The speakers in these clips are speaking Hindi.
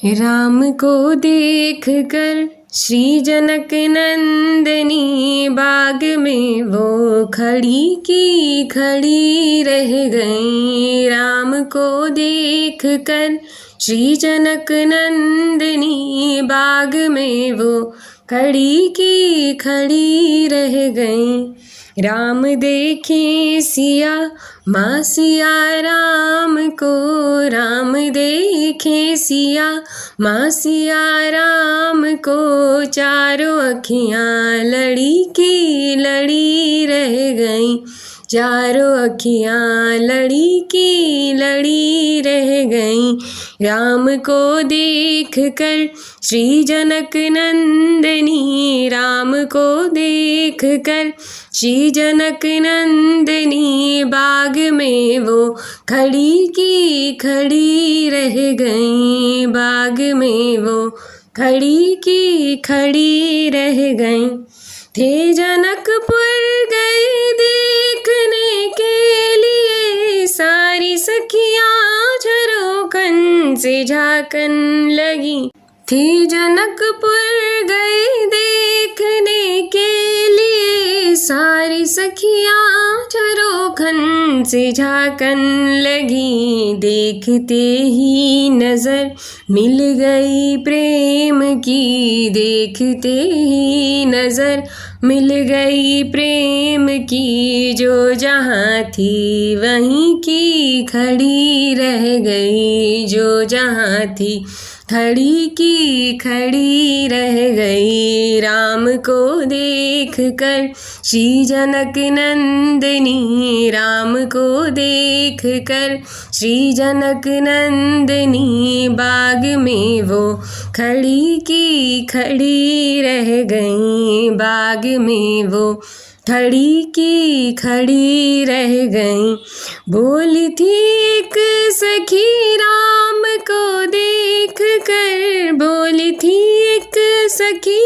राम को देख कर श्री जनक नंदनी बाग में वो खड़ी की खड़ी रह गई। राम को देख कर श्री जनक नंदनी बाग में वो खड़ी की खड़ी रह गई। राम देखे सिया माँ सिया राम को, राम देखे सिया माँ सिया राम को, चारों अखियाँ लड़ी की लड़ी रह गईं। चारों अखियाँ लड़ी की लड़ी रह गईं। राम को देख कर श्री जनक नंदनी, राम को देख कर श्री जनक नंदनी बाग में वो खड़ी की खड़ी रह गईं। बाग में वो खड़ी की खड़ी रह गईं। थे जनकपुर गई देखने के लिए, सारी सखियाँ झरोखन से झांकन लगी। थे जनकपुर गई देखने के लिए, सारी सखियाँ झरोखन से झांकन लगी। देखते ही नजर मिल गई प्रेम की, देखते ही नजर मिल गई प्रेम की। जो जहाँ थी वहीं की खड़ी रह गई, जो जहाँ थी खड़ी की खड़ी रह गई। राम को देख कर श्री जनक नंदनी, राम को देख कर श्री जनक नंदनी बाग में वो खड़ी की खड़ी रह गई। बाग में वो खड़ी की खड़ी रह गईं। बोली थी एक सखी राम को देख कर, बोली थी एक सखी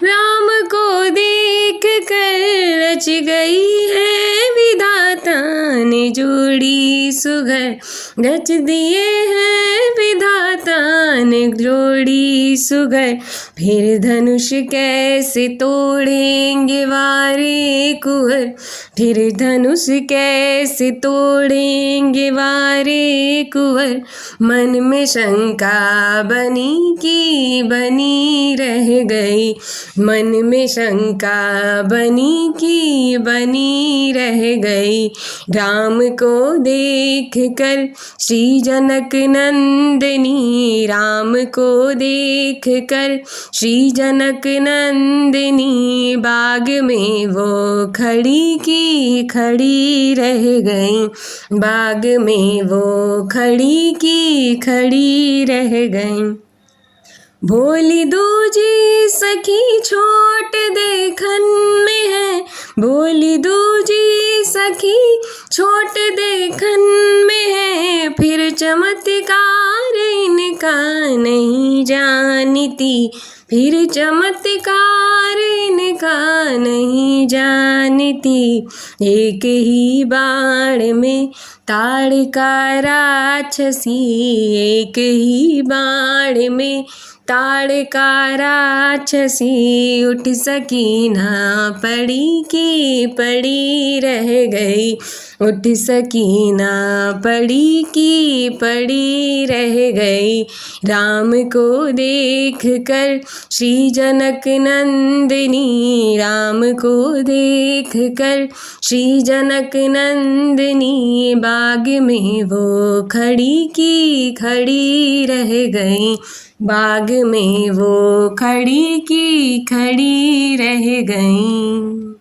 राम को देख कर, रच गई है विधाता ने जोड़ी सुघर, रच दिए हैं विधाता ने जोड़ी सुघर। फिर धनुष कैसे तोड़ेंगे वारे कुंवर, फिर धनुष कैसे तोड़ेंगे वारे कुंवर। मन में शंका बनी की बनी रह गई, मन में शंका बनी की बनी रह गई। राम को देख कर श्री जनक नंदनी, राम को देख कर श्री जनक नंदनी बाग में वो खड़ी की खड़ी रह गईं। बाग में वो खड़ी की खड़ी रह गईं। भोली दूजी सखी छोट देखन में है, भोली दूजी सखी छोट देखन में है। फिर चमत्कार इनका नहीं जानती, फिर चमत्कार इनका नहीं जानती। एक ही बाण में ताड़का राक्षसी, एक ही बाण में ताड़का राक्षसी। उठ सकी ना पड़ी की पड़ी रह गई, उठ सकी ना पड़ी की पड़ी रह गई। राम को देख कर श्री जनक नंदनी, राम को देख कर श्री जनक नंदनी बाग में वो खड़ी की खड़ी रह गई। बाग में वो खड़ी की खड़ी रह गईं।